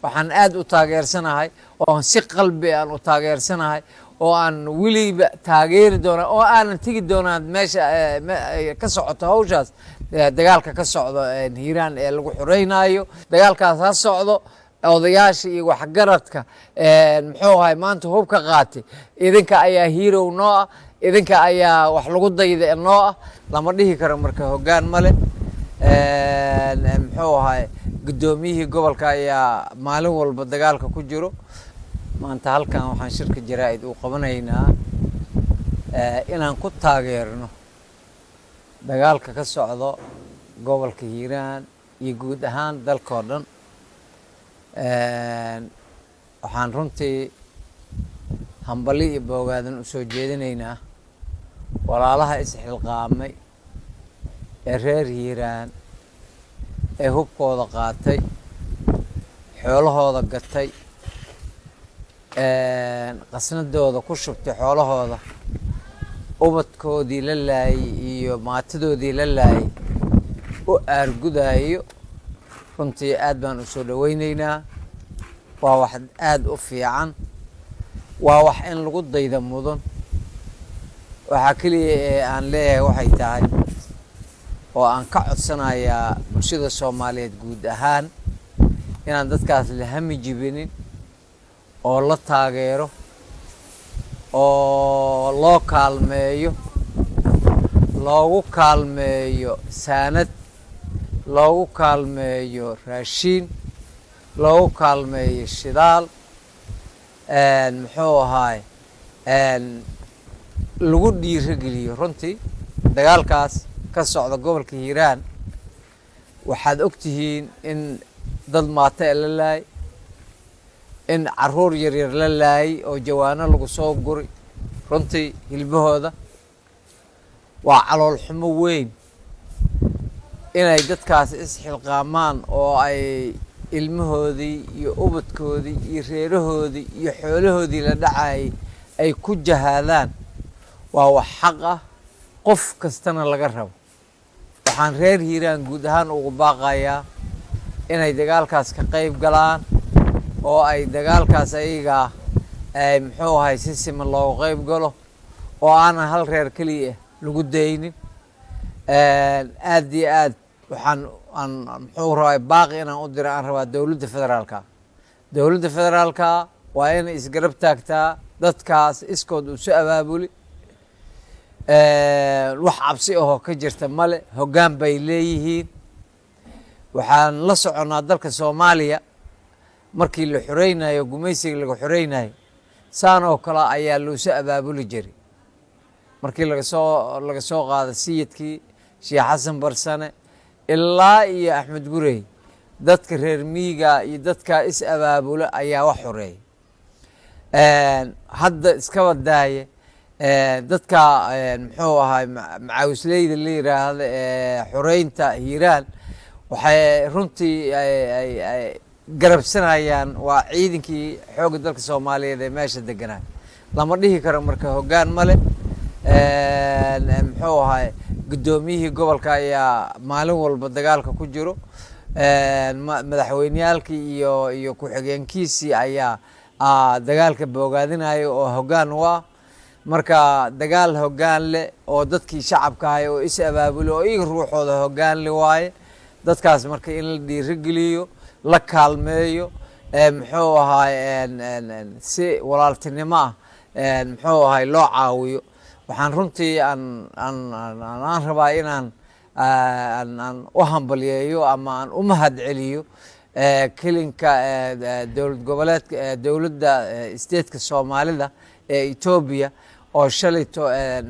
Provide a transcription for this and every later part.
waxaan aad u taageersanahay oo aan si qalbi aan u taageersanahay oo aan weliba taageeri doona oo aanan tegi doonaa meesha ka socoto hawshaas dagaalka ka socdo hiiraan ee lagu xoreynayo dagaalkaas ha socdo odayaasha iyo waxgaradka muxuu ahay maanta hub ka qaatay idinka ayaa hero noo ah idinka ayaa wax lagu dayday noo ah lama dhihi karo marka hoggaan male muxuu ahay gudoomiyihii gobolka ayaa maalin walba dagaalka ku jiro maanta halkan waxaan shirka jaraa'id u qabanaynaa inaan ku taageerno dagaalka ka socdo gobolka hiiraan iyo guud ahaan dalkoo dhan waxaan runtii hambali iyo boogaadan u soo jeedinaynaa walaalaha isxilqaamay ee reer hiiraan ee hubkooda qaatay xoolahooda gatay qasnadooda ku shubtay xoolahooda ubadkoodii la laayay iyo maatadoodii la laayay u aargudayo runtii aad baan u soo dhawaynaynaa waa wax aad u fiican waa wax in lagu dayda mudan waxaa keliya ee aan leeyahay waxay tahay oo aan ka codsanayaa bulshada Soomaaliyeed guud ahaan inaan dadkaas la hami jibinin oo la taageero oo loo kaalmeeyo loogu kaalmeeyo saanad loogu kaalmeeyo raashin loogu kaalmeeyo shidaal muxuu ahaay lagu dhiirigeliyo runtii dagaalkaas ka socda gobolka hiiraan waxaad ogtihiin in dad maata la laay in caruur yar yar la laay oo jawaano lagu soo guri runtii hilbahooda waa calool xumo weyn inay dadkaas isxilqaamaan oo ay ilmahoodii iyo ubadkoodii iyo reerahoodii iyo xoolahoodii la dhacay ay ku jahaadaan waa wax xaq ah qof kastana laga rabo waxaan reer hiiraan guud ahaan ugu baaqayaa inay dagaalkaas ka qayb galaan oo ay dagaalkaas ayaga ay muxuu ahay si siman looga qayb galo oo aanan hal reer keliya lagu daynin aad iyo aad waxaan muxuu rabaa baaqi inaan u diro aan rabaa dowladda federaalka waa inay isgarab taagtaa dadkaas iskood u soo abaabuli wax cabsi ahoo ka jirta male hoggaan bay leeyihiin waxaan la soconaa dalka Soomaaliya markii la xoreynayo gumaysiga laga xoreynayo saan oo kale ayaa loo soo abaabuli jiray markii laga soo qaado sayidkii Sheekh Xasan Barsane ilaa iyo Axmed Gurey dadka reer miyiga iyo dadka is abaabula ayaa wax xoreeyay hadda iska wadaaye dadka muxuu ahay macaawisleyda la yiraahdo xoreynta hiiraan waxay runtii ay garabsanayaan waa ciidankii xoogga dalka Soomaaliyeed ee meesha deganaa lama dhihi karo marka hoggaan male muxuu ahay gudoomiyihii gobolka ayaa maalin walba dagaalka ku jiro madaxweyneyaalkii iyo ku-xigeenkiisii ayaa dagaalka boogaadinayo oo hoggaan waa marka dagaal hoggaan leh oo dadkii shacabka ahay oo is abaabulo oo iyaga ruuxooda hoggaan leh waaye dadkaas marka in la dhiirigeliyo la kaalmeeyo muxuu ahay si walaaltinimo ah muxuu ahay loo caawiyo waxaan runtii aan rabaa inaan u hambaliyeeyo ama aan u mahad celiyo kelinka dowlad goboleedka dowladda stateska Soomaalida ee Ethiopia oo shalayto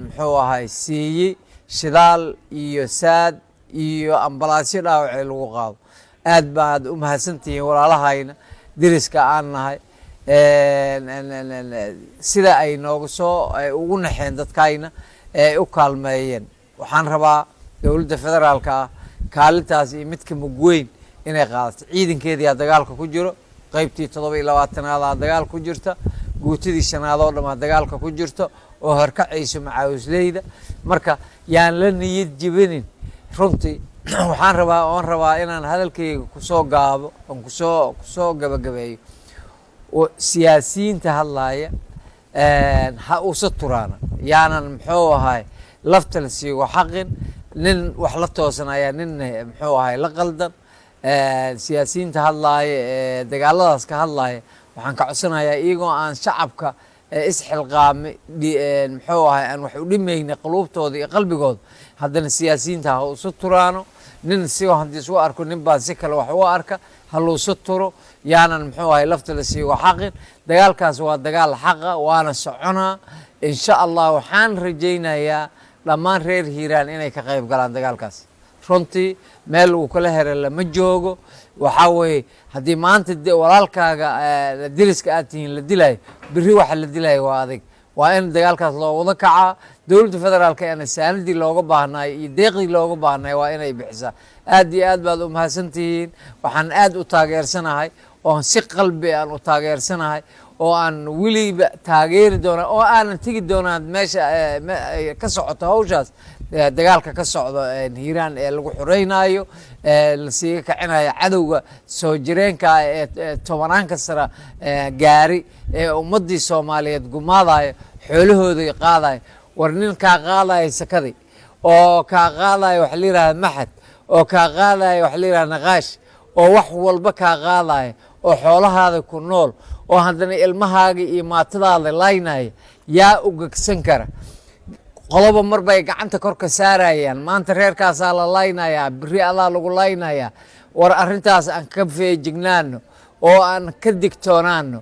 muxuu ahay siiyay shidaal iyo saad iyo ambalaasyo dhaawac lagu qaado aad baad u mahadsantihiin walaalahayna diriska aan nahay sida ay noogu soo ugu naxeen dadkayna ee u kaalmeeyeen waxaan rabaa dowladda federaalka kaalintaas iyo midka mugweyn inay qaadato ciidankeedii dagaalka ku jiro qaybtii 27aad dagaal ku jirta guutidii shanaad oo dhama dagaalka ku jirto oo horkacayso macaawisleyda marka yaan la niyad jibinin runtii waxaan rabaa inaan hadalkayga kusoo gaabo oon kusoo gabagabeeyo oo siyaasiyiinta hadlaaya ha usa turaana yaanan muxuu ahay lafta la siigo xaqin nin wax la toosanaya nin muxuu ahay la qaldan siyaasiyiinta hadlaaya dagaaladaas ka hadlaaya waxaan ka codsanayaa iyagoo aan shacabka isxilqaami muxuu ahay aan wax u dhimayna quluubtooda iyo qalbigooda haddana siyaasiyiinta ha usa turaano nin sigo haddii isu arko nin baan si kale wax uga arka ha luusa turo yaanan muxuu ahay lafta la siigo xaqin dagaalkaas waa dagaal xaqa waana soconaa insha allah waxaan rajaynayaa dhammaan reer hiiraan inay ka qayb galaan dagaalkaas runtii meel uu kala hera lama joogo waxaa weeye haddii maanta walaalkaaga diriska aad tihiin la dilayo berri waxa la dilayo waa adig waa in dagaalkaas loo wada kacaa dowladda federaalka eena saanadii looga baahnaay iyo deeqdii looga baahnaay waa inay bixisaa aad iyo aad baad u mahadsantihiin waxaan aad u taageersanahay oon si qalbi aan u taageersanahay oo aan weliba taageeri doona oo aanan tegi doonaa meesha ka socoto hawshaas dagaalka ka socdo hiiraan ee lagu xoreynayo la siiga kacinayo cadowga soo jireenka ee tobanaanka sara gaari ee ummadii Soomaaliyeed gumaadayo xoolahooda qaadayo war nin ka qaadayo sakadi oo ka qaadayo wax la yiraahdo maxad oo ka qaadayo wax la yiraahdo naqaash oo wax walba ka qaadayo oo xoolahaada ku nool oo haddana ilmahaaga iyo maatadaada laynaya yaa u gagsan kara qolobo mar bay gacanta kor ka saarayaan maanta reerkaasaa la laynayaa biri adaa lagu laynayaa war arrintaas aan ka feejignaano oo aan ka digtoonaano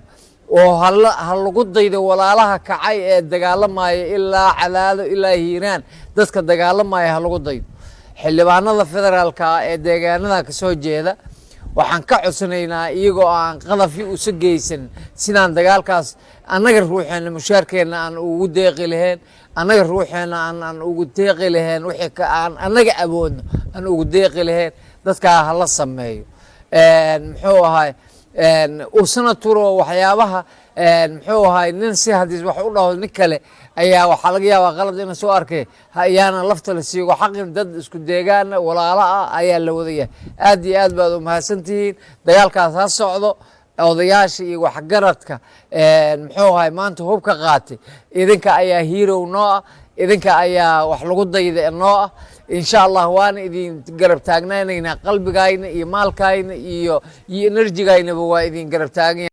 oo ha lagu daydo walaalaha kacay ee dagaalamaya ilaa cadaado ilaa hiiraan dadka dagaalamaya ha lagu daydo xildhibaanada federaalka ee deegaanada ka soo jeeda waxaan ka codsanaynaa iyagoo aan qadafi u sageysan sidaan dagaalkaas annaga ruuxeena mushaarkeena aan ugu deeqi lahayn annaga ruuxeena aan ugu deeqi lahayn wixii aan annaga awoodno aan ugu deeqi lahayn dadka ha la sameeyo muxuu ahay usana turo waxyaabaha muxuu ahay nin si hadii wax u dhaho nin kale ayaa waxa laga yaabaa qalad inuu soo arkay ayaana lafta la siigo xaqin dad isku deegaan walaalo ah ayaa la wadaya aad iyo aad baad u mahadsantihiin dagaalkaas ha socdo odayaasha iyo waxgaradka muxuu ahay maanta hub ka qaatay idinka ayaa hero noo ah idinka ayaa wax lagu dayday noo ah insha Allah waan idin garab taagnaynaa qalbigayna iyo maalkayna iyo energy-gayna waa idin garab taagnaynaa